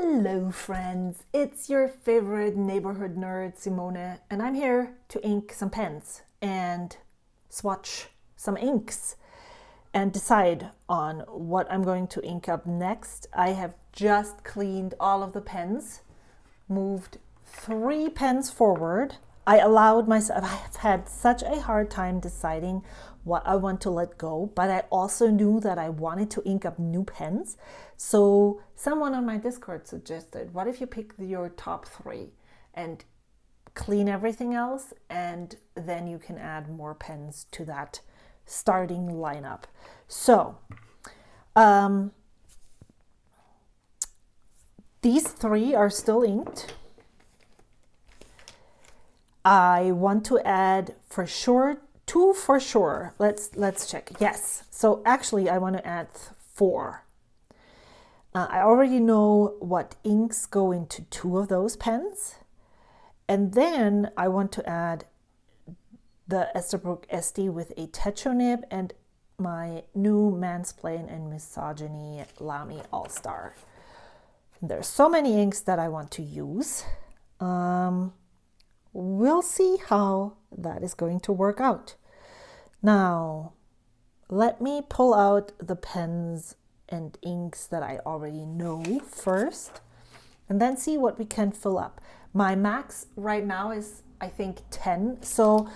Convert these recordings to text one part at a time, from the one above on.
Hello friends, it's your favorite neighborhood nerd Simone, and I'm here to ink some pens and swatch some inks and decide on what I'm going to ink up next. I have just cleaned all of the pens, moved 3 pens forward. I allowed myself, I've had such a hard time deciding what I want to let go, but I also knew that I wanted to ink up new pens. So someone on my Discord suggested, what if you pick your top 3 and clean everything else, and then you can add more pens to that starting lineup. So these 3 are still inked. I want to add for sure 2 for sure. Let's check. Yes. So actually I want to add 4. I already know what inks go into 2 of those pens. And then I want to add the Esterbrook SD with a techo nib and my new Mansplain and Misogyny Lamy All-Star. There's so many inks that I want to use. We'll see how that is going to work out. Now, let me pull out the pens and inks that I already know first, and then see what we can fill up. My max right now is, I think, 10. So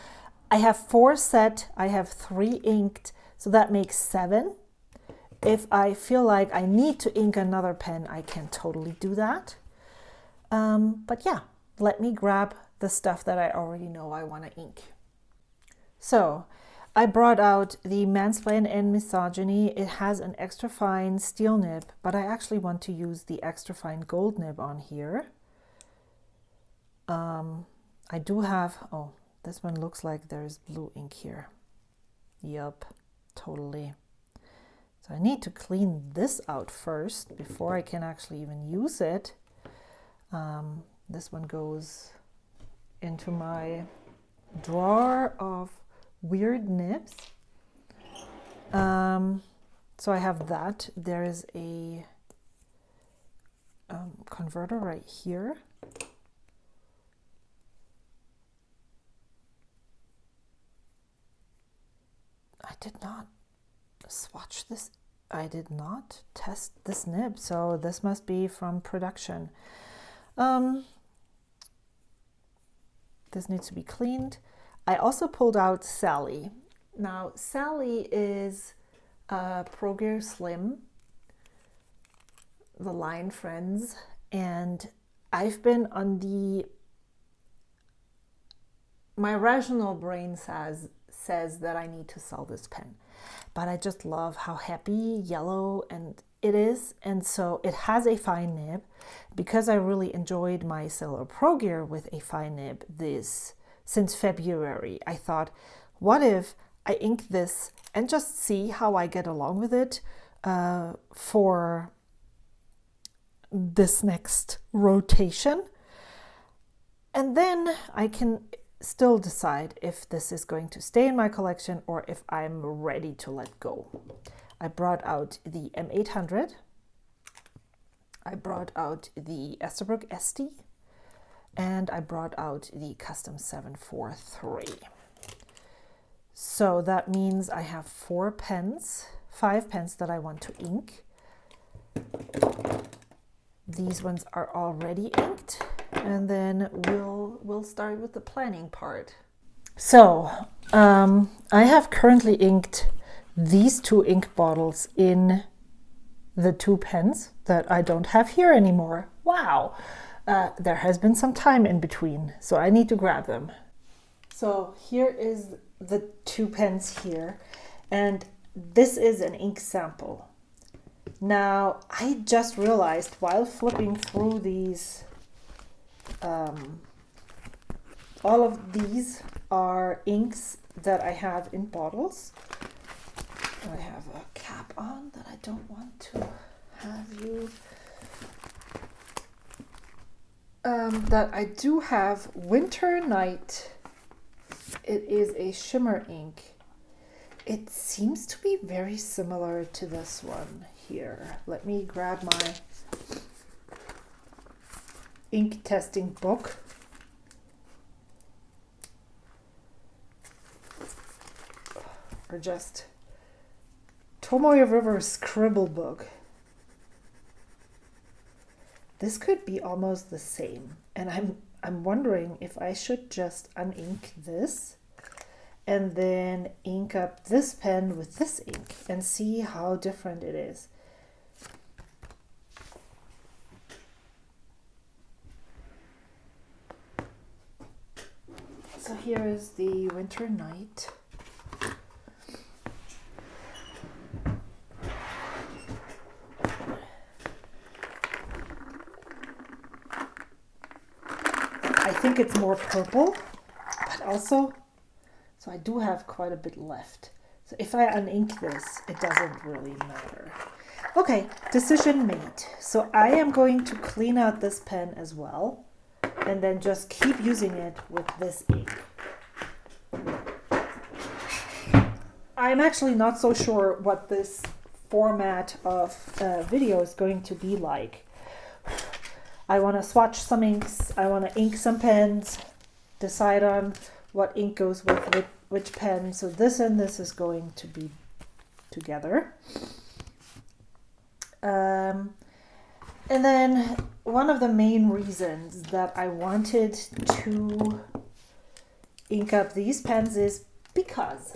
I have 4 set, I have 3 inked, so that makes 7. If I feel like I need to ink another pen, I can totally do that. But yeah, let me grab the stuff that I already know I want to ink. So I brought out the Mansplain and Misogyny. It has an extra fine steel nib, but I actually want to use the extra fine gold nib on here. I do have, oh, this one looks like there's blue ink here. Yup, totally. So I need to clean this out first before I can actually even use it. This one goes into my drawer of weird nibs. So I have that. There is a converter right here. I did not swatch this. I did not test this nib, so this must be from production. This needs to be cleaned. I also pulled out Sally. Now, Sally is Pro Gear Slim, the line Friends, and I've been on my rational brain says that I need to sell this pen, but I just love how happy yellow and it is, and so it has a fine nib. Because I really enjoyed my Sailor Pro Gear with a fine nib since February, I thought, what if I ink this and just see how I get along with it for this next rotation, and then I can still decide if this is going to stay in my collection or if I'm ready to let go. I brought out the M800. I brought out the Esterbrook SD, and I brought out the Custom 743. So that means I have 5 pens that I want to ink. These ones are already inked, and then we'll start with the planning part. So I have currently inked these 2 ink bottles in the 2 pens that I don't have here anymore. Wow, there has been some time in between, so I need to grab them. So here is the 2 pens here, and this is an ink sample. Now, I just realized while flipping through these, all of these are inks that I have in bottles. I have a cap on that I don't want to have you. That I do have Winter Night. It is a shimmer ink. It seems to be very similar to this one here. Let me grab my ink testing book. Or just Tomoe River's scribble book. This could be almost the same, and I'm wondering if I should just unink this and then ink up this pen with this ink and see how different it is. So here is the Winter Night. I think it's more purple, but also, so I do have quite a bit left. So if I unink this, it doesn't really matter. Okay, decision made. So I am going to clean out this pen as well, and then just keep using it with this ink. I'm actually not so sure what this format of video is going to be like. I want to swatch some inks, I want to ink some pens, decide on what ink goes with which pen. So this and this is going to be together. And then one of the main reasons that I wanted to ink up these pens is because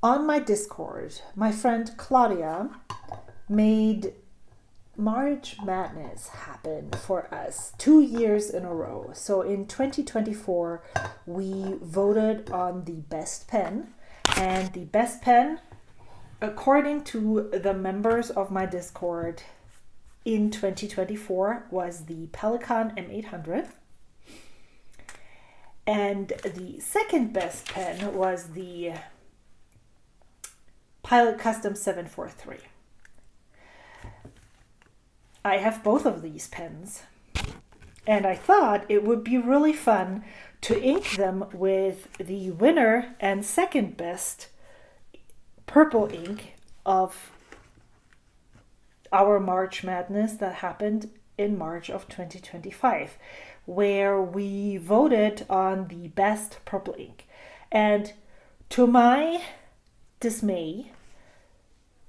on my Discord, my friend Claudia made March Madness happen for us 2 years in a row. So in 2024, we voted on the best pen, and the best pen, according to the members of my Discord in 2024, was the Pelikan M800. And the second best pen was the Pilot Custom 743. I have both of these pens, and I thought it would be really fun to ink them with the winner and second best purple ink of our March Madness that happened in March of 2025, where we voted on the best purple ink. And to my dismay,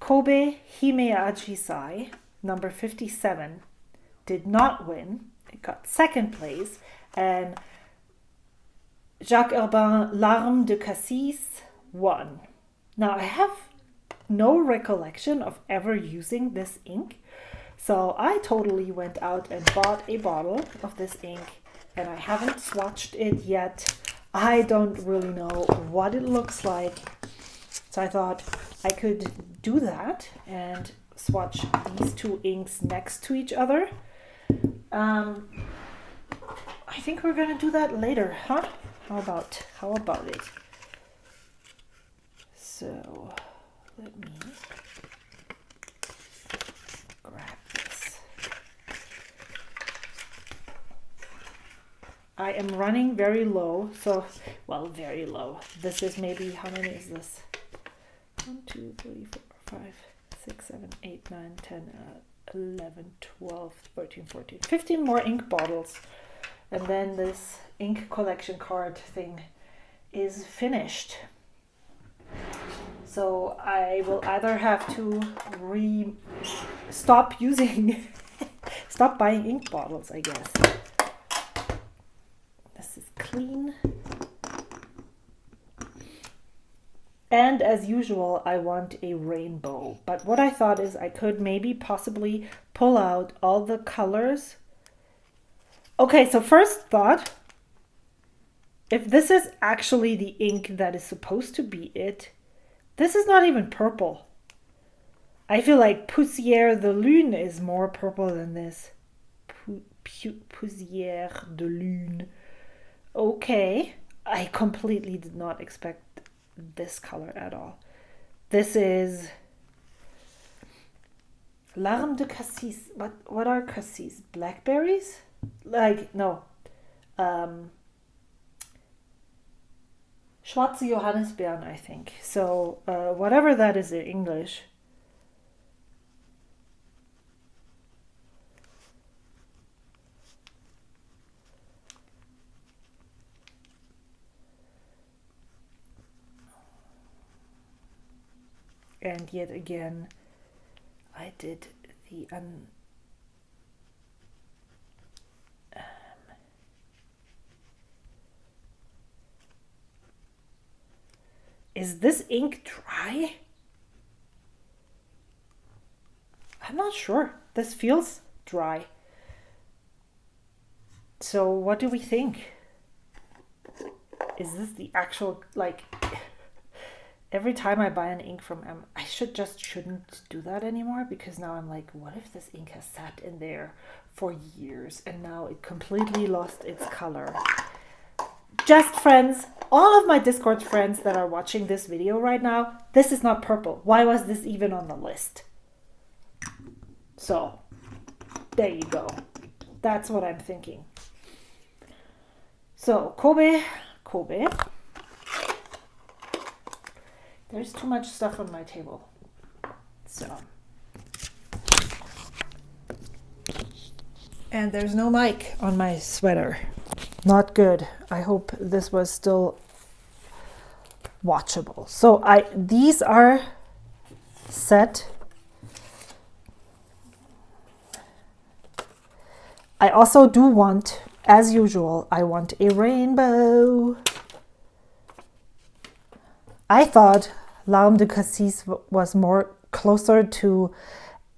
Kobe Hime Ajisai, number 57, did not win. It got second place, and Jacques Urbain Larme de Cassis won. Now I have no recollection of ever using this ink, so I totally went out and bought a bottle of this ink, and I haven't swatched it yet. I don't really know what it looks like, so I thought I could do that and swatch these two inks next to each other. I think we're gonna do that later, huh? How about it? So let me grab this. I am running very low, so very low. This is maybe, how many is this? 1, 2, 3, 4, 5, 6, 7, 8, 9, 10, 11, 12, 13, 14, 15 more ink bottles. And then this ink collection card thing is finished. So I will either have to stop buying ink bottles, I guess. This is clean. And as usual, I want a rainbow. But what I thought is I could maybe possibly pull out all the colors. Okay, so first thought, if this is actually the ink that is supposed to be it, this is not even purple. I feel like Poussière de Lune is more purple than this. Poussière de Lune. Okay, I completely did not expect this color at all. This is Larme de Cassis. What are cassis? Blackberries? Like, no. Schwarze Johannisbeeren, I think. So whatever that is in English. And yet again, I did the is this ink dry? I'm not sure. This feels dry. So what do we think? Is this the actual, like, every time I buy an ink from I shouldn't do that anymore, because now I'm like, what if this ink has sat in there for years and now it completely lost its color? Just friends, all of my Discord friends that are watching this video right now, this is not purple. Why was this even on the list? So, there you go. That's what I'm thinking. So, Kobe. There's too much stuff on my table. So. And there's no mic on my sweater. Not good. I hope this was still watchable. So these are set. I also do want, as usual, I want a rainbow. I thought L'Arme de Cassis was more closer to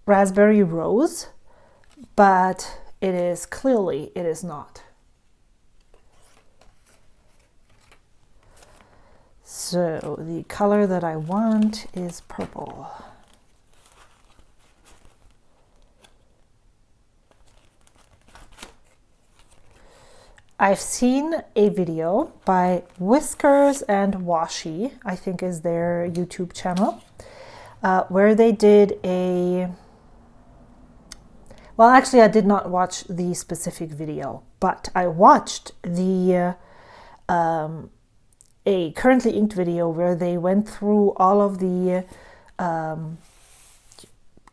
raspberry rose, but it is not. So the color that I want is purple. I've seen a video by Whiskers and Washi, I think is their YouTube channel, where they did a... Well, actually, I did not watch the specific video, but I watched the a currently inked video where they went through all of the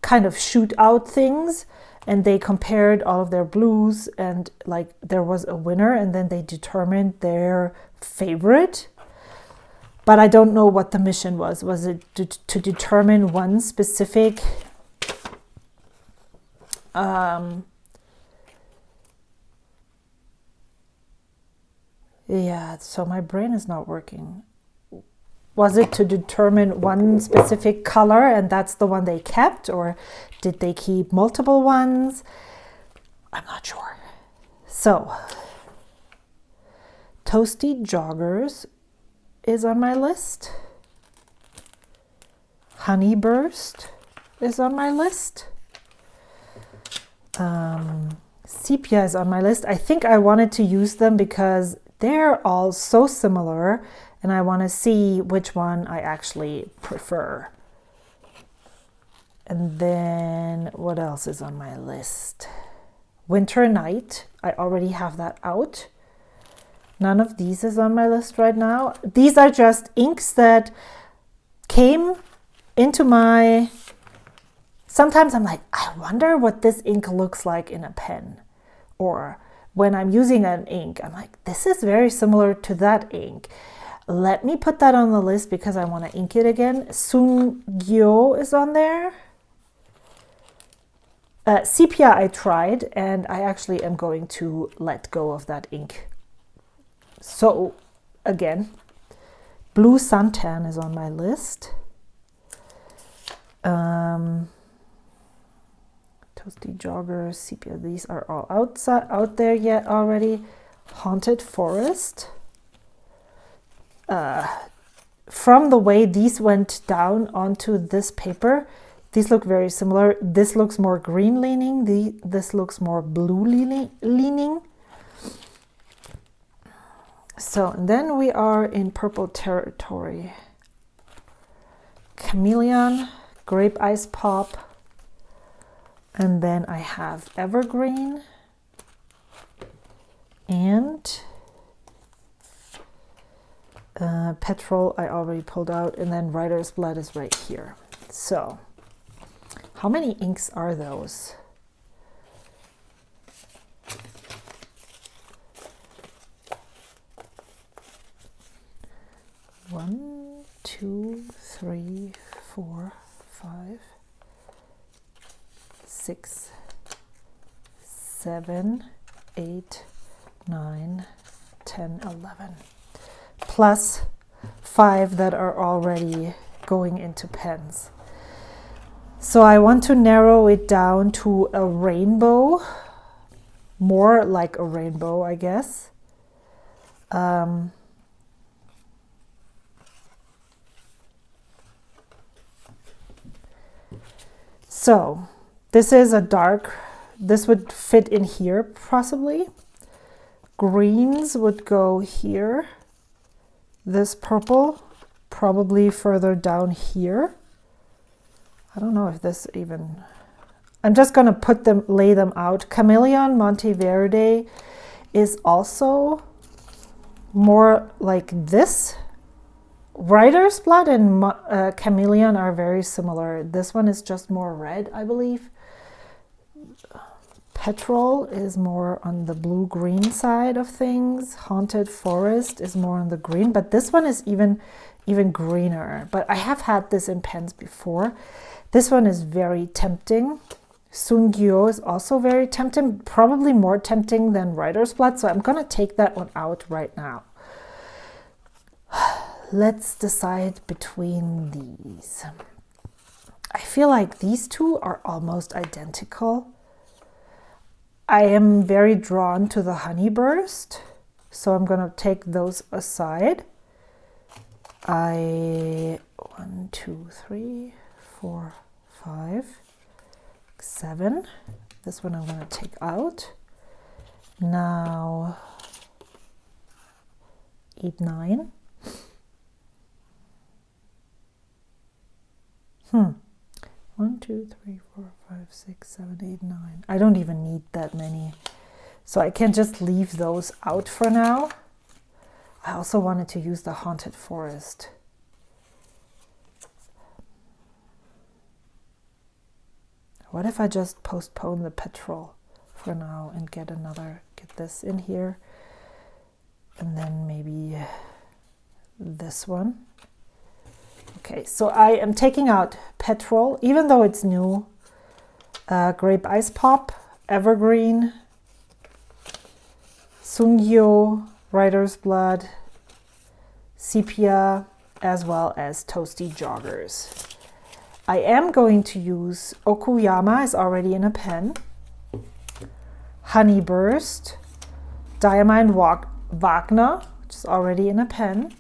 kind of shoot out things, and they compared all of their blues, and like there was a winner, and then they determined their favorite. But I don't know what the mission was. Was it to determine one specific yeah, so my brain is not working. Was it to determine one specific color and that's the one they kept, or did they keep multiple ones? I'm not sure. So, Toasty Joggers is on my list. Honey Burst is on my list. Sepia is on my list. I think I wanted to use them because they're all so similar, and I want to see which one I actually prefer. And then what else is on my list? Winter Night. I already have that out. None of these is on my list right now. These are just inks that came into my... Sometimes I'm like, I wonder what this ink looks like in a pen. Or when I'm using an ink, I'm like, this is very similar to that ink. Let me put that on the list because I want to ink it again. Sungyo is on there. Sepia I tried, and I actually am going to let go of that ink. So, again, Blue Suntan is on my list. Toasty Joggers, Sepia, these are all out there yet already. Haunted Forest. From the way these went down onto this paper, these look very similar. This looks more green leaning. This looks more blue leaning. So, and then we are in purple territory. Chameleon, Grape Ice Pop, and then I have Evergreen and Petrol I already pulled out, and then Writer's Blood is right here. So, how many inks are those? One, two, three, 4, 5, 6, 7, 8, 9, 10, 11. Plus 5 that are already going into pens. So I want to narrow it down to a rainbow, more like a rainbow, I guess. So this is a dark, this would fit in here possibly. Greens would go here. This purple probably further down here. I don't know if this even, I'm just going to put them, lay them out. Chameleon Monteverde is also more like this. Writer's Blood and Chameleon are very similar. This one is just more red, I believe. Petrol is more on the blue-green side of things. Haunted Forest is more on the green, but this one is even greener. But I have had this in pens before. This one is very tempting. Sungyo is also very tempting, probably more tempting than Writer's Blood, so I'm going to take that one out right now. Let's decide between these. I feel like these two are almost identical. I am very drawn to the Honeyburst, so I'm going to take those aside. 1, 2, 3, 4, 5, 7. This one I'm going to take out. Now 8, 9. 1, 2, 3, 4, 5, 6, 7, 8, 9. I don't even need that many. So I can just leave those out for now. I also wanted to use the Haunted Forest. What if I just postpone the Petrol for now and get this in here? And then maybe this one. Okay, so I am taking out Petrol, even though it's new. Grape Ice Pop, Evergreen, Sungyo, Writer's Blood, Sepia, as well as Toasty Joggers. I am going to use Okuyama, is already in a pen. Honeyburst, Diamond Wagner, which is already in a pen.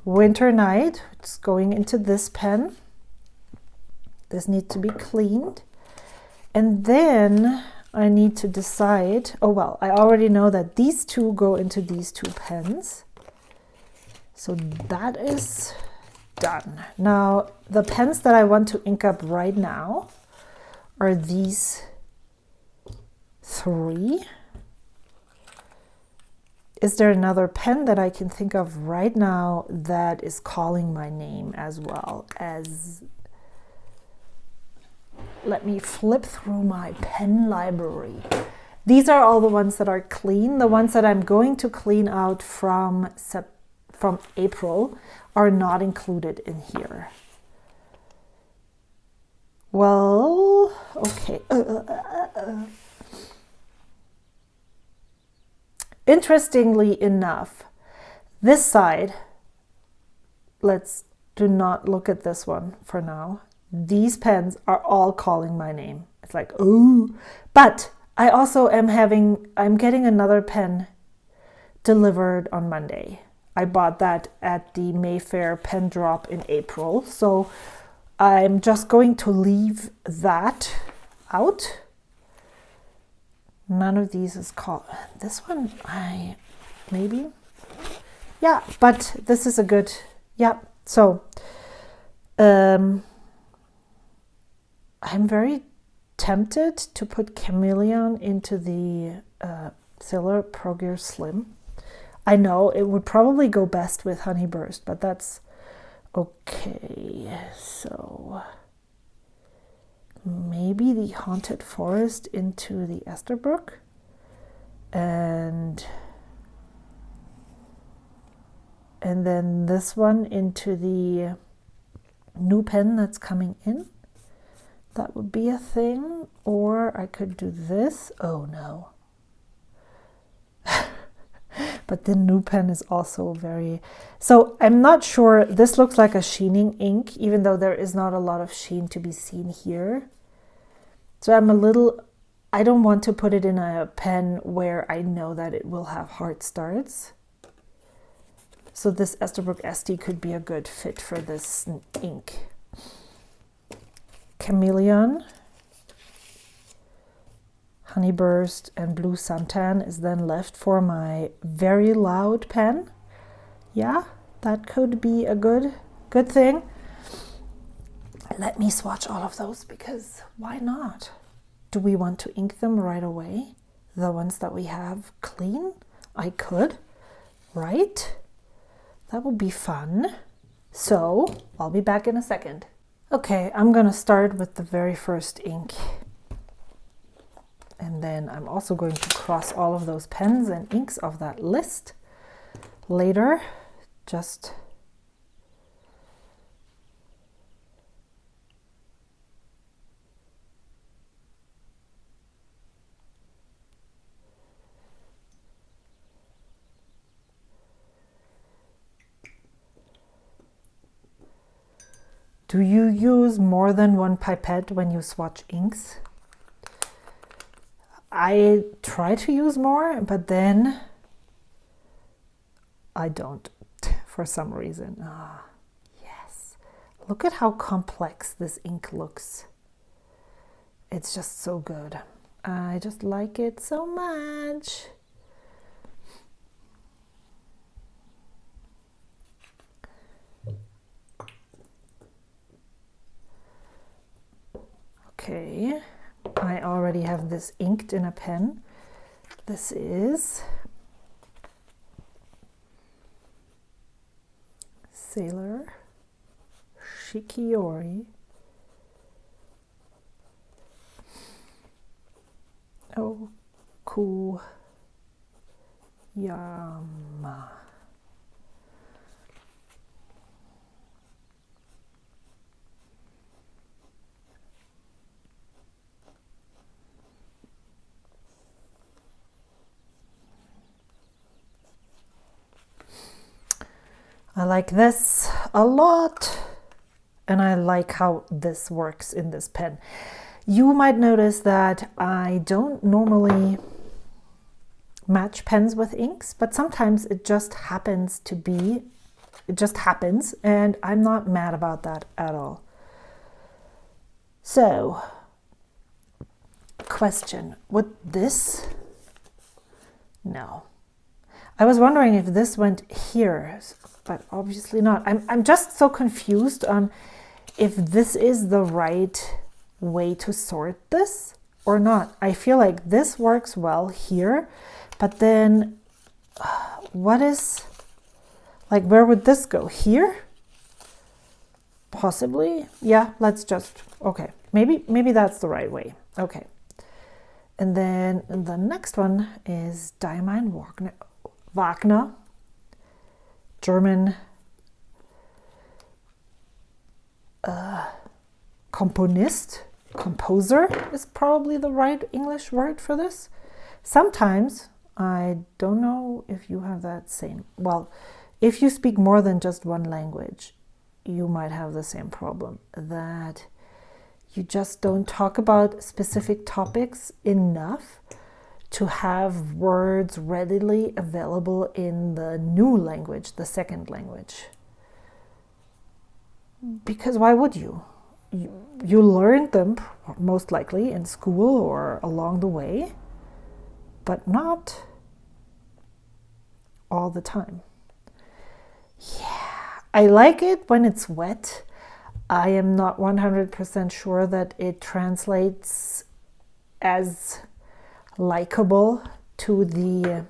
Winter Night, which is going into this pen. This needs to be cleaned. And then I need to decide, oh well, I already know that these two go into these two pens. So that is done. Now, the pens that I want to ink up right now are these 3. Is there another pen that I can think of right now that is calling my name as well as... Let me flip through my pen library. These are all the ones that are clean. The ones that I'm going to clean out from April are not included in here. Well, okay. Interestingly enough, this side, let's do not look at this one for now. These pens are all calling my name. It's like, ooh. But I also I'm getting another pen delivered on Monday. I bought that at the Mayfair pen drop in April. So I'm just going to leave that out. None of these is called. This one, maybe. Yeah, but this is a good, yeah. So, I'm very tempted to put Chameleon into the Sailor Pro Gear Slim. I know it would probably go best with Honeyburst, but that's okay. So maybe the Haunted Forest into the Esterbrook, and and then this one into the new pen that's coming in. That would be a thing. Or I could do this. Oh no. But the new pen is also very... So I'm not sure. This looks like a sheening ink, even though there is not a lot of sheen to be seen here. So I'm a little... I don't want to put it in a pen where I know that it will have hard starts. So this Esterbrook ST could be a good fit for this ink. Chameleon, Honeyburst, and Blue Suntan is then left for my very loud pen. Yeah, that could be a good thing. Let me swatch all of those, because why not? Do we want to ink them right away? The ones that we have clean? I could, right? That would be fun. So I'll be back in a second. Okay, I'm gonna start with the very first ink. And then I'm also going to cross all of those pens and inks of that list later. Just do you use more than one pipette when you swatch inks? I try to use more, but then I don't for some reason. Ah, yes. Look at how complex this ink looks. It's just so good. I just like it so much. Okay, I already have this inked in a pen. This is Sailor Shikiori. Oh, cool. Yama. I like this a lot, and I like how this works in this pen. You might notice that I don't normally match pens with inks, but sometimes it just happens to be, it just happens, and I'm not mad about that at all. So, question, would this? No. I was wondering if this went here, but obviously not. I'm just so confused on if this is the right way to sort this or not. I feel like this works well here, but then what is, like, where would this go? Here? Possibly. Yeah, let's just, okay. Maybe that's the right way. Okay. And then the next one is Diamine Wagner, German composer is probably the right English word for this. Sometimes, I don't know if you have that same, well, if you speak more than just one language, you might have the same problem, that you just don't talk about specific topics enough to have words readily available in the new language, the second language. Because why would you? You learned them most likely in school or along the way, but not all the time. Yeah, I like it when it's wet. I am not 100% sure that it translates as likable to the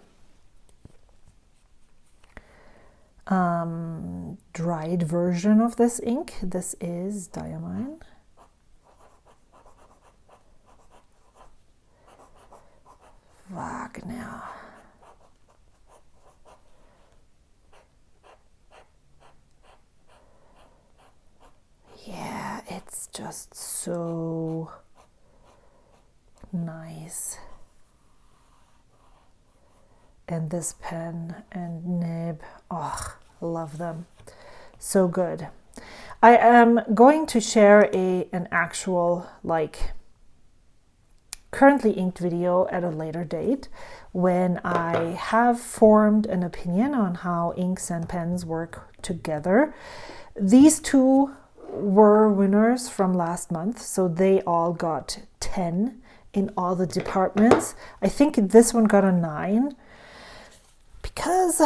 dried version of this ink. This is Diamine. Wagner. just so nice. And this pen and nib, oh, love them. So good. I am going to share an actual currently inked video at a later date when I have formed an opinion on how inks and pens work together. These two were winners from last month, so they all got 10 in all the departments. I think this one got a 9 because,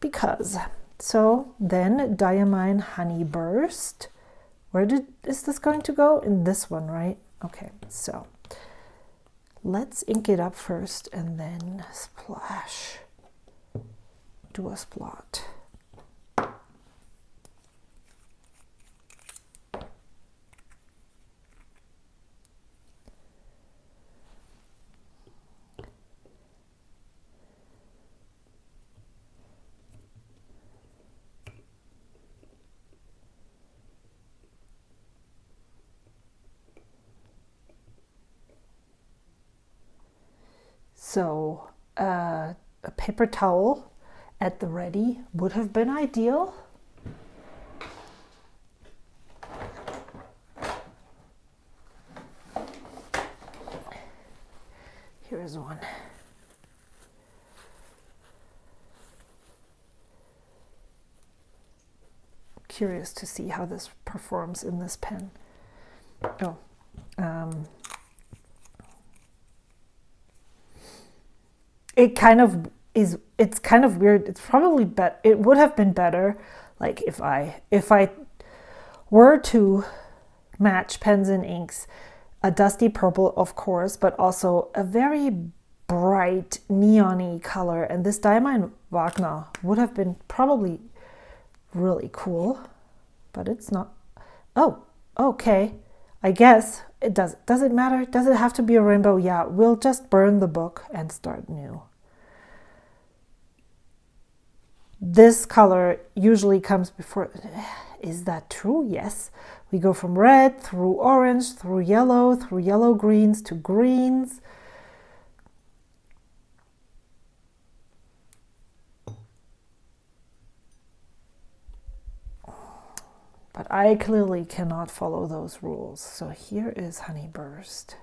because. So then Diamine Honey Burst. Is this going to go? In this one, right? Okay, so let's ink it up first and then splash. Do a splot. So a paper towel at the ready would have been ideal. Here is one. Curious to see how this performs in this pen. Oh, it kind of is. It's kind of weird. It's probably it would have been better, like if I were to match pens and inks, a dusty purple, of course, but also a very bright neon-y color. And this Diamine Wagner would have been probably really cool, but it's not. Oh, okay. I guess it does. Does it matter? Does it have to be a rainbow? Yeah, we'll just burn the book and start new. This color usually comes before. Is that true? Yes. We go from red through orange, through yellow greens to greens. But I clearly cannot follow those rules. So here is Honey Burst.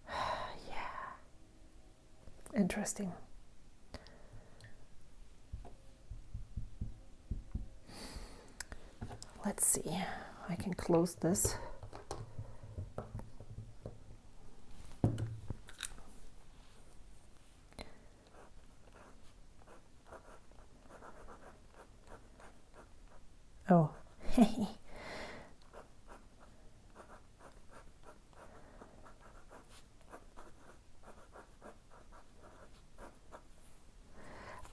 Yeah. Interesting. Let's see. I can close this. Oh,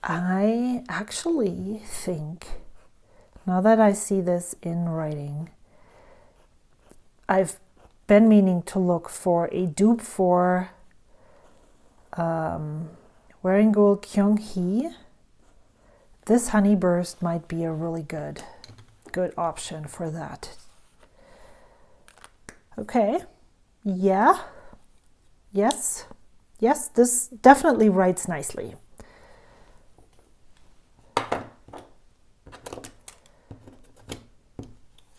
I actually think, now that I see this in writing, I've been meaning to look for a dupe for Wearing Gold Kyung-hee. This Honey Burst might be a really good option for that. Okay, yeah, yes, this definitely writes nicely.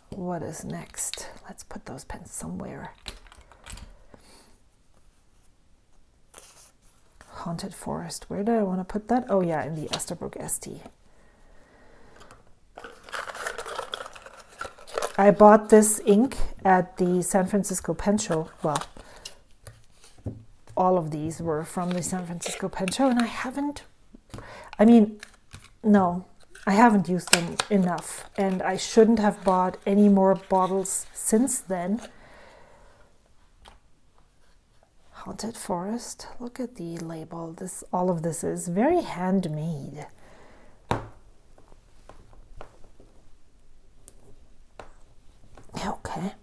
What is next? Let's put those pens somewhere. Haunted Forest, where do I want to put that? Oh yeah, in the Esterbrook ST. I bought this ink at the San Francisco Pen Show. Well, all of these were from the San Francisco Pen Show, and I haven't used them enough, and I shouldn't have bought any more bottles since then. Haunted Forest, look at the label. All of this is very handmade. Okay.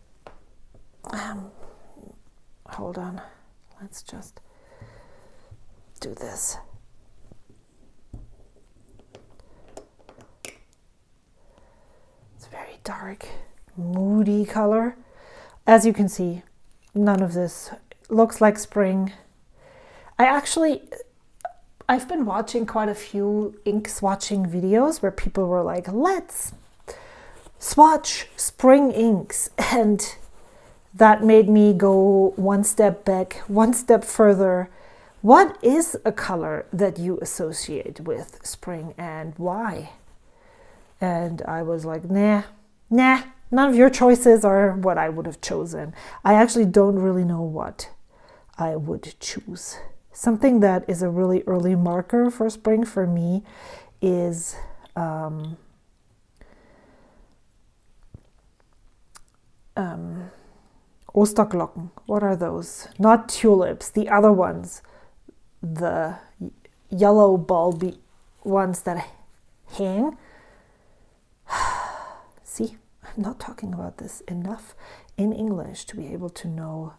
Hold on. Let's just do this. dark, moody color. As you can see, none of this looks like spring. I've been watching quite a few ink swatching videos where people were like, let's swatch spring inks. And that made me go one step back, one step further. What is a color that you associate with spring and why? And I was like, nah, none of your choices are what I would have chosen. I actually don't really know what I would choose. Something that is a really early marker for spring for me is Osterglocken. What are those? Not tulips, the other ones. The yellow bulby ones that hang. See, I'm not talking about this enough in English to be able to know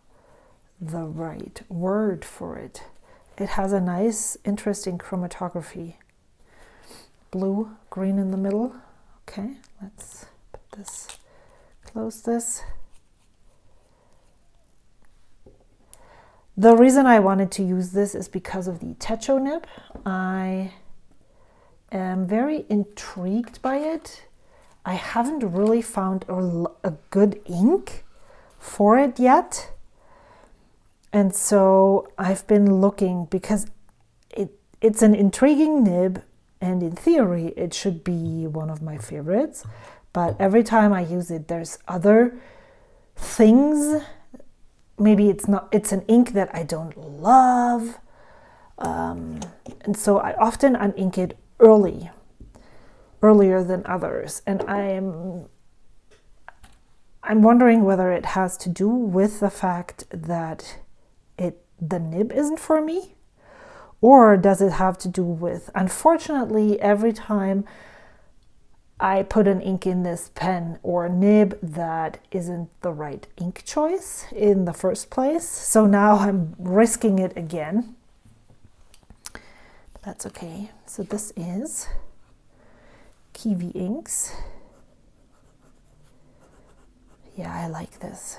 the right word for it. It has a nice, interesting chromatography. Blue, green in the middle. Okay, let's put this, close this. The reason I wanted to use this is because of the Techo nib. I am very intrigued by it. I haven't really found a good ink for it yet. And so I've been looking because it's an intriguing nib, and in theory it should be one of my favorites. But every time I use it, there's other things. Maybe it's an ink that I don't love. And so I often unink it earlier than others. And I'm wondering whether it has to do with the fact that the nib isn't for me, or does it have to do with, unfortunately, every time I put an ink in this pen or nib, that isn't the right ink choice in the first place. So now I'm risking it again. But that's okay. So this is Kiwi Inks. Yeah, I like this.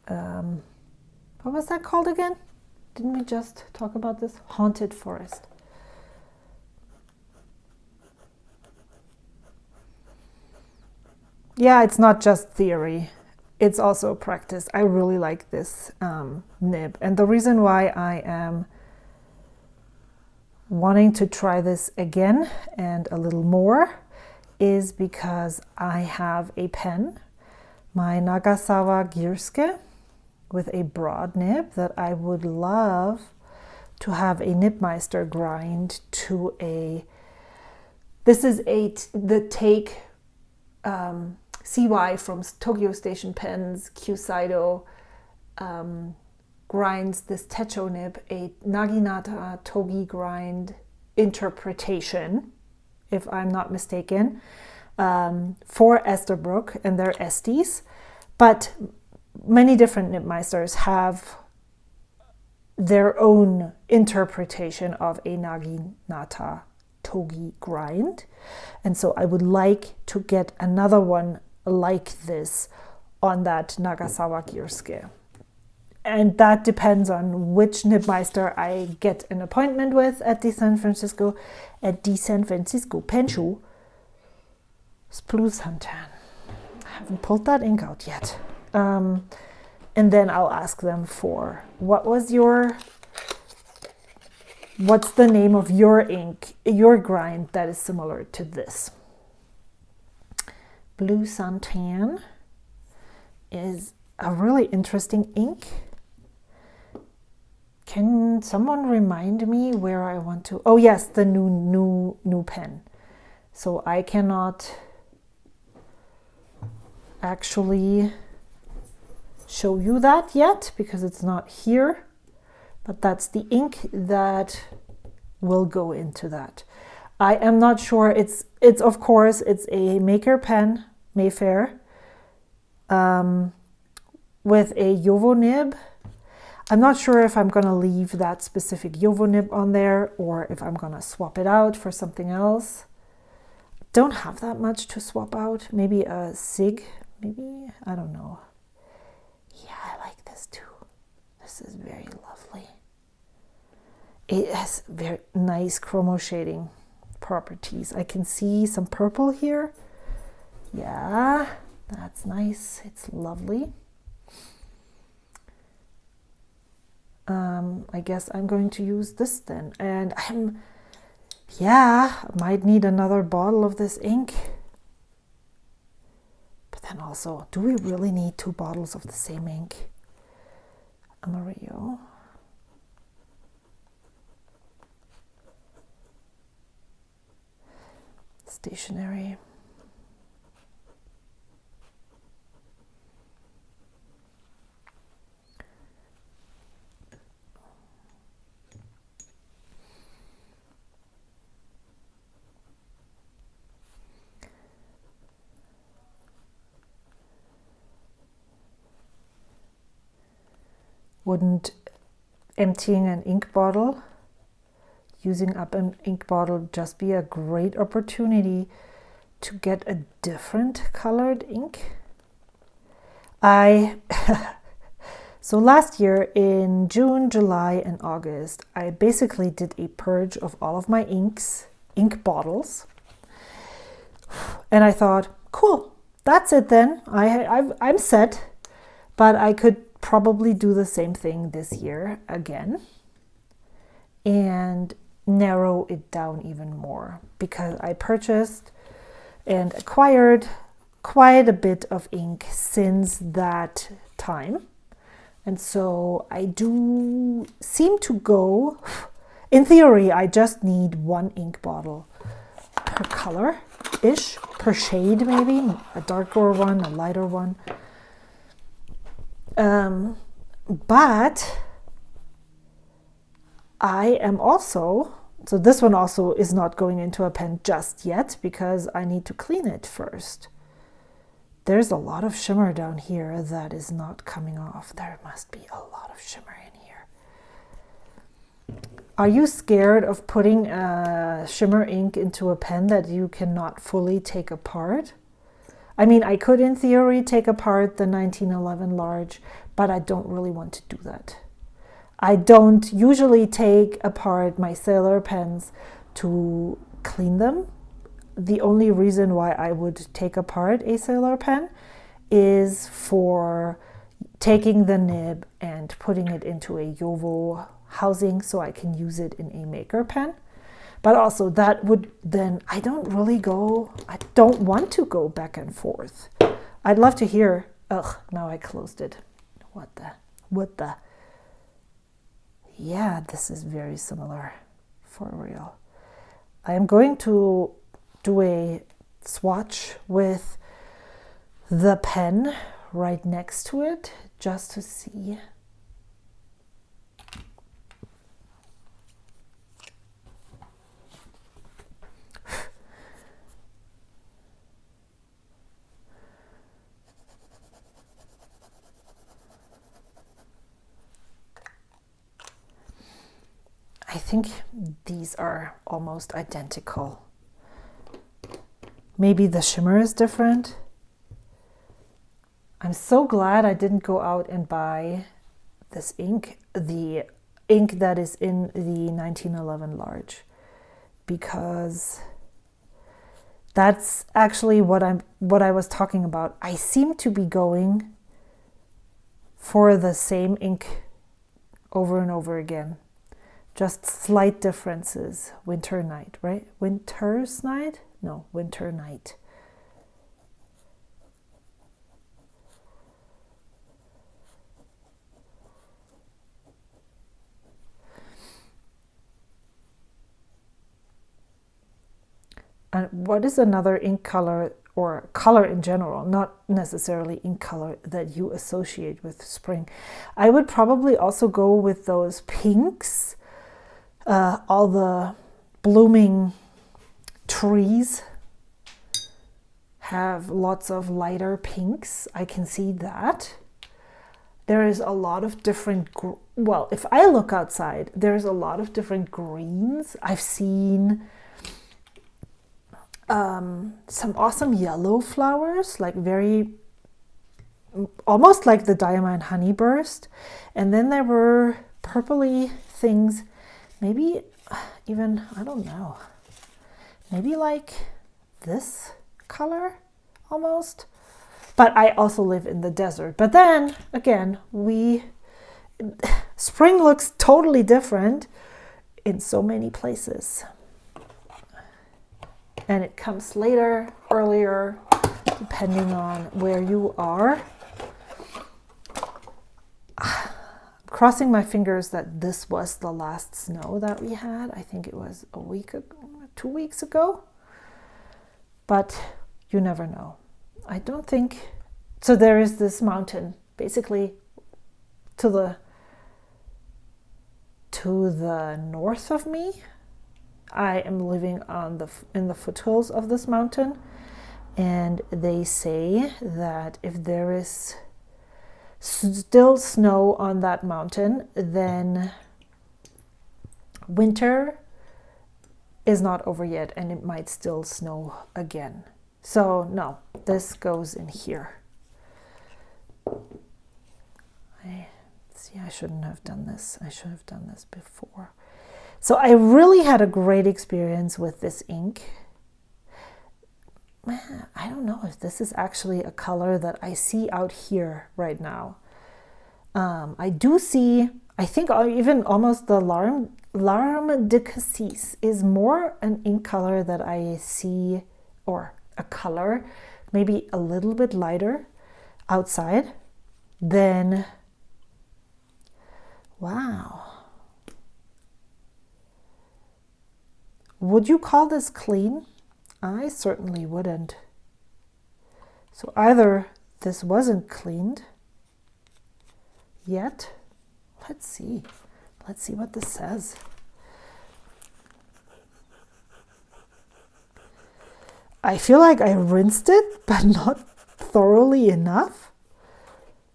What was that called again? Didn't we just talk about this? Haunted Forest. Yeah, it's not just theory. It's also practice. I really like this nib. And the reason why I am wanting to try this again and a little more is because I have a pen, my Nagasawa Gierske, with a broad nib that I would love to have a Nibmeister grind to a, this is the Take CY from Tokyo Station Pens, Kyusaido, grinds this Techo nib, a Naginata Togi grind interpretation, if I'm not mistaken, for Esterbrook and their Estes. But many different Nibmeisters have their own interpretation of a Naginata Togi grind. And so I would like to get another one like this on that Nagasawa Gierske. And that depends on which Nibmeister I get an appointment with at the San Francisco Pen Show. Spruce Santan. I haven't pulled that ink out yet. And then I'll ask them for what's the name of your ink, your grind that is similar to this. Blue Santan is a really interesting ink. Can someone remind me where I want to? Oh yes, the new pen. So I cannot actually show you that yet because it's not here, but that's the ink that will go into that. I am not sure. It's of course it's a Maker pen, Mayfair, with a Jowo nib. I'm not sure if I'm going to leave that specific Jowo nib on there or if I'm going to swap it out for something else. don't have that much to swap out. Maybe a SIG, maybe, I don't know. Yeah, I like this too. This is very lovely. It has very nice chromo shading properties. I can see some purple here. Yeah, that's nice. It's lovely. I guess I'm going to use this then. And I might need another bottle of this ink. But then also, do we really need 2 bottles of the same ink? Amarillo. Stationery. Wouldn't emptying an ink bottle, using up an ink bottle, just be a great opportunity to get a different colored ink? So last year in June, July, and August, I basically did a purge of all of my ink bottles. And I thought, cool, that's it then. I'm set, but I could probably do the same thing this year again and narrow it down even more, because I purchased and acquired quite a bit of ink since that time. And so I do seem to go, in theory, I just need 1 ink bottle per color-ish, per shade maybe, a darker one, a lighter one. But I am also, so this one also is not going into a pen just yet because I need to clean it first. There's a lot of shimmer down here that is not coming off. There must be a lot of shimmer in here. Are you scared of putting shimmer ink into a pen that you cannot fully take apart? I mean, I could in theory take apart the 1911 large, but I don't really want to do that. I don't usually take apart my Sailor pens to clean them. The only reason why I would take apart a Sailor pen is for taking the nib and putting it into a JoWo housing so I can use it in a maker pen. But also that would then, I don't want to go back and forth. I'd love to hear, now I closed it. What the? Yeah, this is very similar, for real. I am going to do a swatch with the pen right next to it, just to see. I think these are almost identical. Maybe the shimmer is different. I'm so glad I didn't go out and buy this ink, the ink that is in the 1911 large, because that's actually what I was talking about. I seem to be going for the same ink over and over again. Just slight differences. Winter night, right? Winter's night? No, winter night. And what is another ink color or color in general, not necessarily ink color, that you associate with spring? I would probably also go with those pinks. All the blooming trees have lots of lighter pinks. I can see that. There is a lot of different, well, if I look outside, there's a lot of different greens. I've seen some awesome yellow flowers, like very, almost like the Diamond Honey Burst. And then there were purpley things, maybe even, I don't know, maybe like this color almost. But I also live in the desert. But then again, spring looks totally different in so many places. And it comes later, earlier, depending on where you are. I'm crossing my fingers that this was the last snow that we had. I think it was a week ago, 2 weeks ago. But you never know. I don't think so. There is this mountain basically to the north of me. I am living in the foothills of this mountain, and they say that if there is still snow on that mountain, then winter is not over yet and it might still snow again. So no, this goes in here. I shouldn't have done this. I should have done this before. So I really had a great experience with this ink. Man, I don't know if this is actually a color that I see out here right now. I do see, I think even almost the Larme de Cassis is more an ink color that I see, or a color maybe a little bit lighter outside than, wow. Would you call this clean? I certainly wouldn't. So either this wasn't cleaned yet. Let's see. Let's see what this says. I feel like I rinsed it, but not thoroughly enough.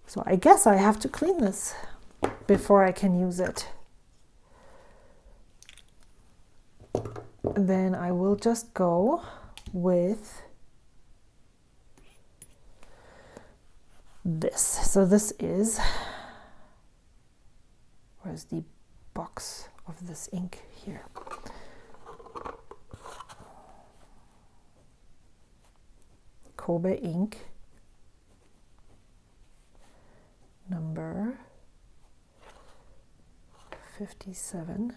So I guess I have to clean this before I can use it. Then I will just go with this. So this is, where's the box of this ink here? Kobe ink, number 57.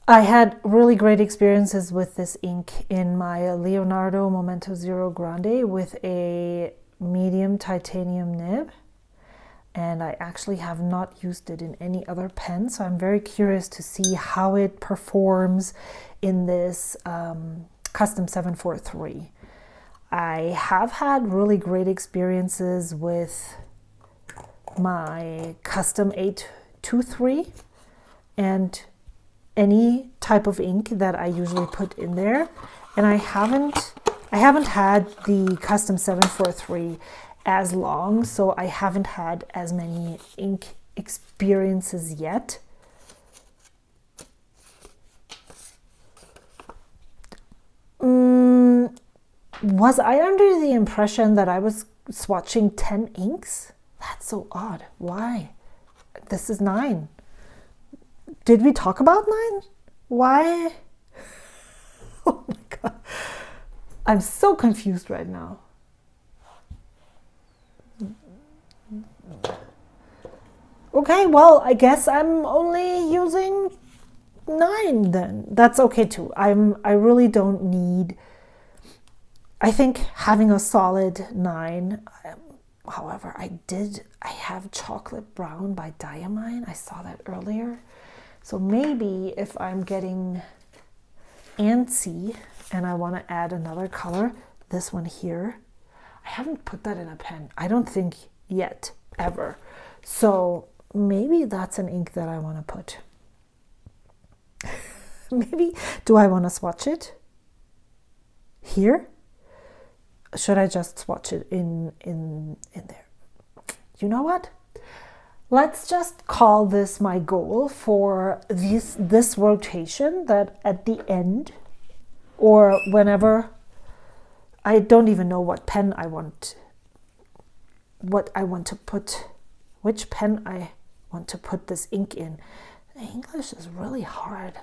I had really great experiences with this ink in my Leonardo Momento Zero Grande with a medium titanium nib, and I actually have not used it in any other pen, so I'm very curious to see how it performs in this Custom 743. I have had really great experiences with my Custom 823 and any type of ink that I usually put in there, and I haven't had the Custom 743 as long, so I haven't had as many ink experiences yet. Was I under the impression that I was swatching 10 inks? That's so odd. Why? This is 9. Did we talk about 9? Why? Oh my God. I'm so confused right now. Okay, well, I guess I'm only using 9 then. That's okay too. I really don't need, I think having a solid 9. However, I have chocolate brown by Diamine. I saw that earlier. So maybe if I'm getting antsy and I want to add another color, this one here, I haven't put that in a pen. I don't think yet, ever. So maybe that's an ink that I want to put. Maybe, do I want to swatch it here? Should I just swatch it in there? You know what? Let's just call this my goal for this rotation, that at the end, or whenever, I don't even know what pen I want, what I want to put, which pen I want to put this ink in. English is really hard.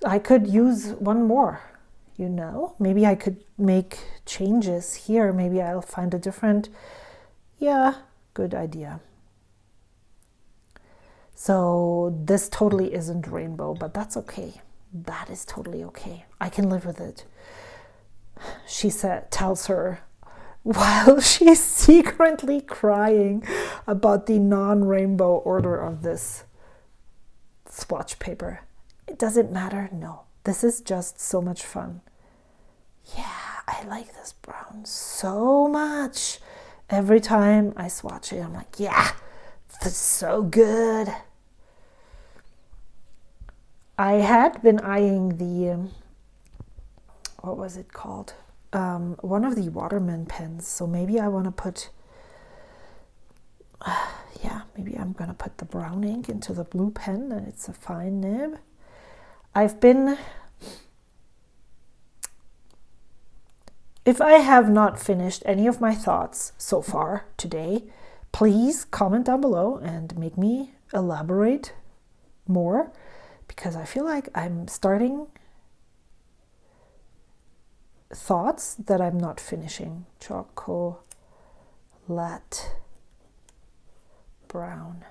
I could use one more, you know? Maybe I could make changes here. Maybe I'll find a different, yeah, good idea. So this totally isn't rainbow, but that's okay. That is totally okay. I can live with it. She tells her while she's secretly crying about the non-rainbow order of this swatch paper. It doesn't matter. No, this is just so much fun. Yeah, I like this brown so much. Every time I swatch it, I'm like, yeah, this is so good. I had been eyeing the, what was it called? One of the Waterman pens. So maybe I want to put, yeah, maybe I'm going to put the brown ink into the blue pen, and it's a fine nib. If I have not finished any of my thoughts so far today, please comment down below and make me elaborate more, because I feel like I'm starting thoughts that I'm not finishing. Chocolate brown.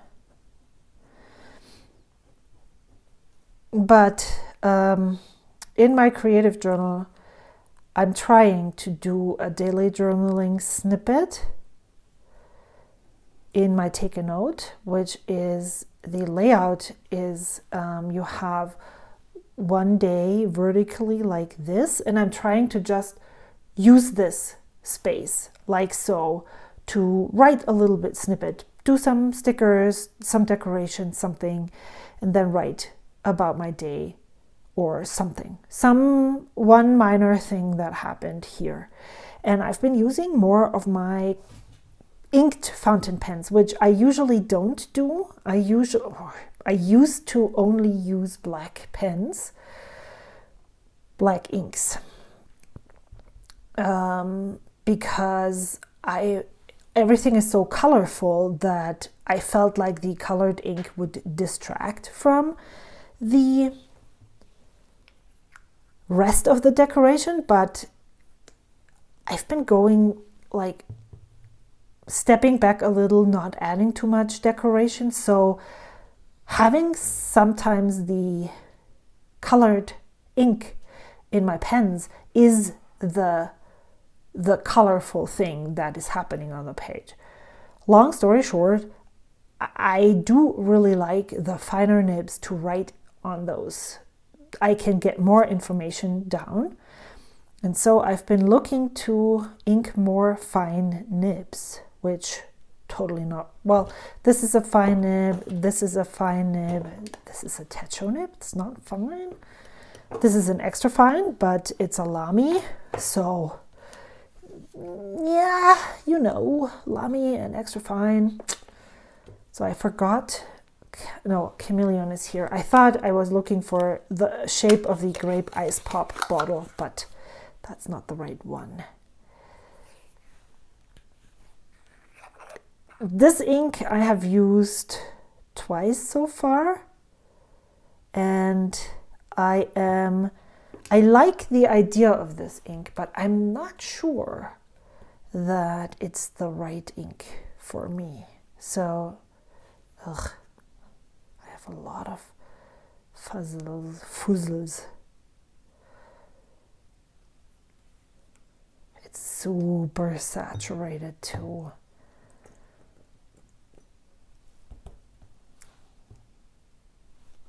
But in my creative journal, I'm trying to do a daily journaling snippet in my take a note, which is, the layout is you have one day vertically like this, and I'm trying to just use this space like so to write a little bit snippet, do some stickers, some decoration, something, and then write about my day or something, one minor thing that happened here. And I've been using more of my inked fountain pens, which I usually don't do. I used to only use black pens, black inks, because everything is so colorful that I felt like the colored ink would distract from the rest of the decoration. But I've been going like stepping back a little, not adding too much decoration. So having sometimes the colored ink in my pens is the colorful thing that is happening on the page. Long story short, I do really like the finer nibs to write on those. I can get more information down. And so I've been looking to ink more fine nibs, which totally not, well, this is a fine nib, this is a fine nib, this is a techo nib, it's not fine. This is an extra fine, but it's a Lamy, so yeah, you know, Lamy and extra fine. So I forgot, no, Chameleon is here. I thought I was looking for the shape of the grape ice pop bottle, but that's not the right one. This ink I have used twice so far, and I like the idea of this ink, but I'm not sure that it's the right ink for me. So, I have a lot of fuzzles. It's super saturated too.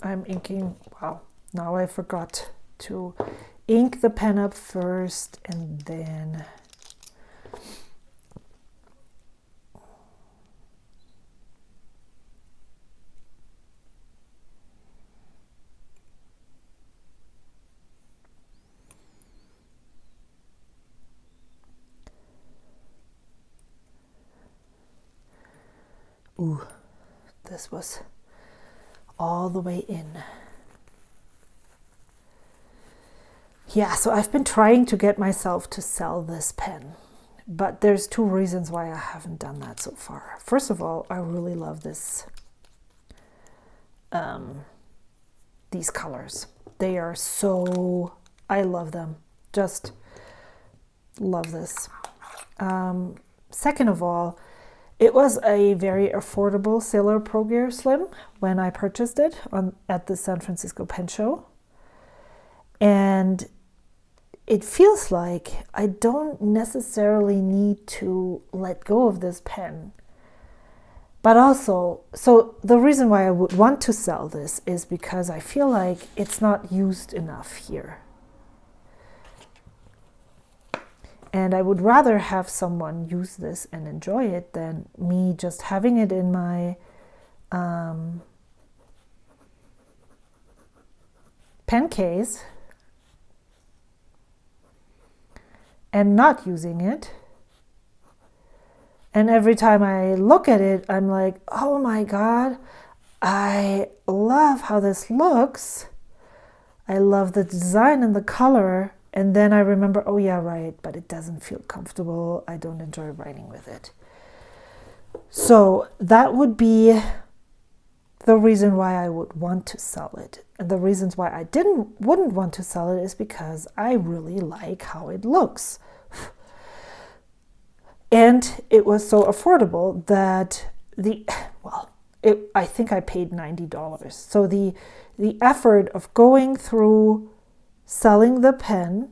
I'm inking, wow, now I forgot to ink the pen up first and then Ooh, this was all the way in. Yeah, so I've been trying to get myself to sell this pen, but there's two reasons why I haven't done that so far. First of all, I really love this, these colors. They are so, I love them. Just love this. Second of all, it was a very affordable Sailor Pro Gear Slim when I purchased it at the San Francisco Pen Show. And it feels like I don't necessarily need to let go of this pen. But also, so the reason why I would want to sell this is because I feel like it's not used enough here. And I would rather have someone use this and enjoy it than me just having it in my pen case and not using it. And every time I look at it, I'm like, oh my God, I love how this looks. I love the design and the color. And then I remember, oh yeah, right, but it doesn't feel comfortable. I don't enjoy writing with it. So that would be the reason why I would want to sell it. And the reasons why I wouldn't want to sell it is because I really like how it looks. And it was so affordable that I think I paid $90. So the effort of going through selling the pen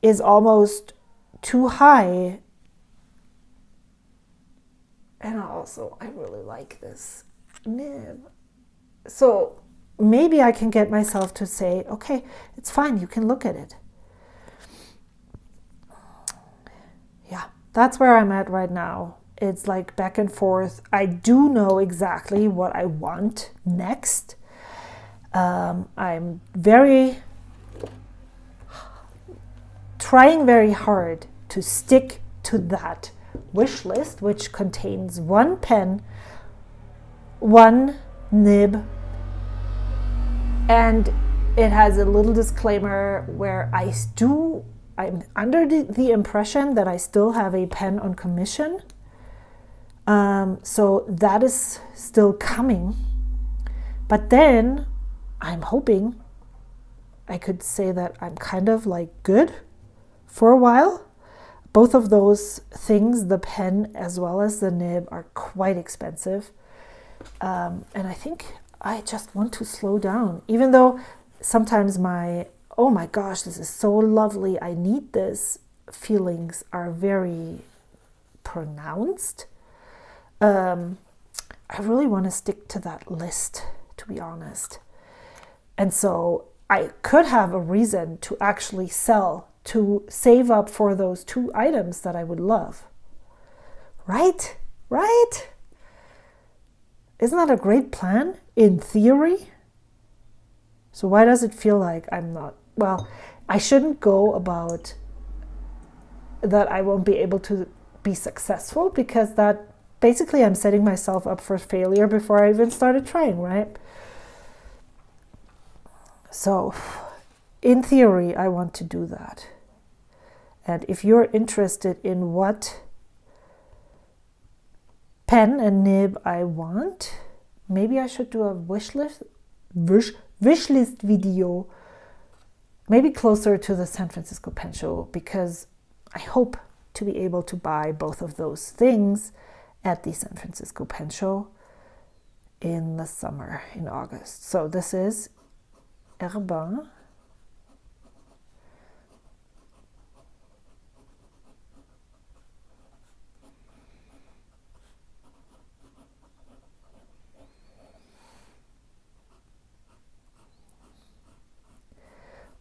is almost too high. And also, I really like this nib. So maybe I can get myself to say, okay, it's fine, you can look at it. Yeah, that's where I'm at right now. It's like back and forth. I do know exactly what I want next. I'm trying very hard to stick to that wish list, which contains one pen, one nib, and it has a little disclaimer where I'm under the impression that I still have a pen on commission. So that is still coming. But then I'm hoping I could say that I'm kind of like good for a while. Both of those things, the pen as well as the nib, are quite expensive. And I think I just want to slow down, even though sometimes oh my gosh, this is so lovely, I need this, feelings are very pronounced. I really want to stick to that list, to be honest. And so I could have a reason to actually sell, to save up for those two items that I would love. Right? Right? Isn't that a great plan in theory? So why does it feel like I'm not? Well, I shouldn't go about that I won't be able to be successful, because that basically I'm setting myself up for failure before I even started trying, right? So in theory, I want to do that. And if you're interested in what pen and nib I want, maybe I should do a wish list video, maybe closer to the San Francisco Pen Show, because I hope to be able to buy both of those things at the San Francisco Pen Show in the summer, in August. So this is Herbin.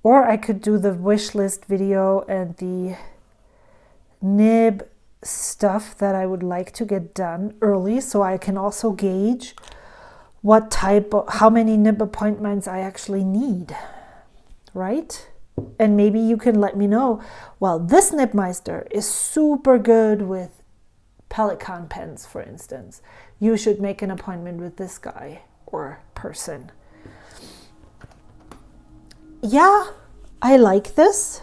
Or I could do the wish list video and the nib stuff that I would like to get done early, so I can also gauge how many nib appointments I actually need, right? And maybe you can let me know, well, this Nibmeister is super good with Pelican pens, for instance. You should make an appointment with this guy or person. Yeah, I like this.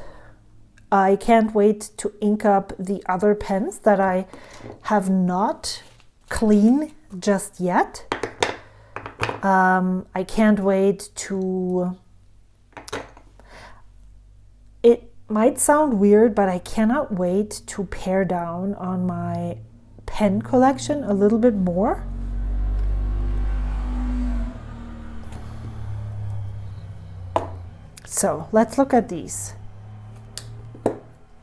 I can't wait to ink up the other pens that I have not cleaned just yet. I can't wait to... It might sound weird, but I cannot wait to pare down on my pen collection a little bit more. So let's look at these.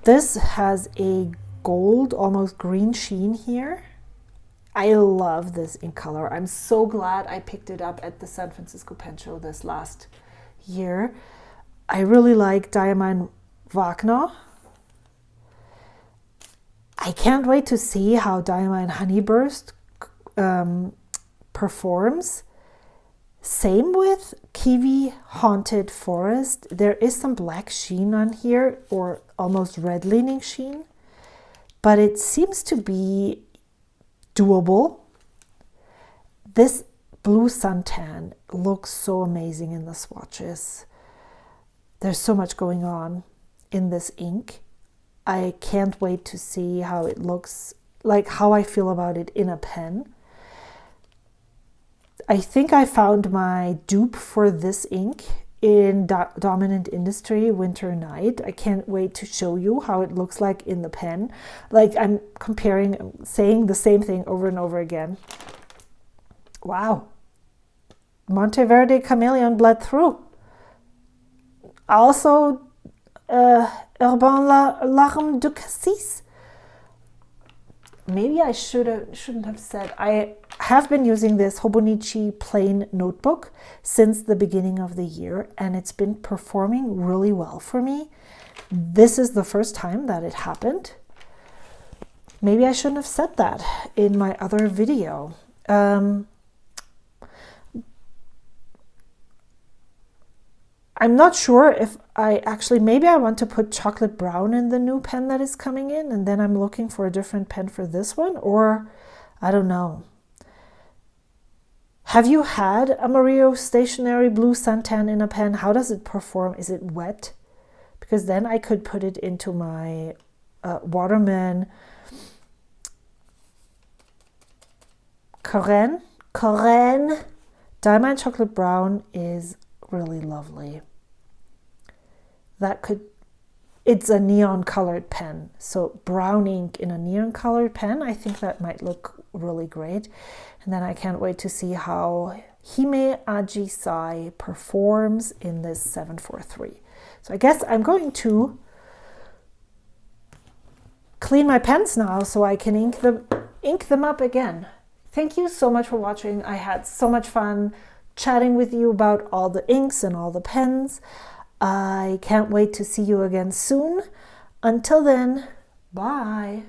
This has a gold, almost green sheen here. I love this ink color. I'm so glad I picked it up at the San Francisco Pen Show this last year. I really like Diamine Wagner. I can't wait to see how Diamine Honeyburst performs. Same with Kiwi Haunted Forest. There is some black sheen on here, or almost red leaning sheen, but it seems to be doable. This blue suntan looks so amazing in the swatches. There's so much going on in this ink. I can't wait to see how it looks, like how I feel about it in a pen. I think I found my dupe for this ink in Dominant Industry Winter Night. I can't wait to show you how it looks like in the pen. Like I'm comparing, saying the same thing over and over again. Wow. Monteverde Chameleon bled through. Also, Urban Larme de Cassis. Maybe I shouldn't have said. I have been using this Hobonichi plain notebook since the beginning of the year, and it's been performing really well for me. This is the first time that it happened. Maybe I shouldn't have said that in my other video. I'm not sure if I actually, maybe I want to put chocolate brown in the new pen that is coming in, and then I'm looking for a different pen for this one, or I don't know. Have you had a Mario Stationery Blue Suntan in a pen? How does it perform? Is it wet? Because then I could put it into my Waterman Corinne Diamond Chocolate Brown is really lovely. That could, it's a neon colored pen, so brown ink in a neon colored pen, I think that might look really great. And then I can't wait to see how Hime Ajisai performs in this 743. So I guess I'm going to clean my pens now so I can ink them up again. Thank you so much for watching. I had so much fun chatting with you about all the inks and all the pens. I can't wait to see you again soon. Until then, bye.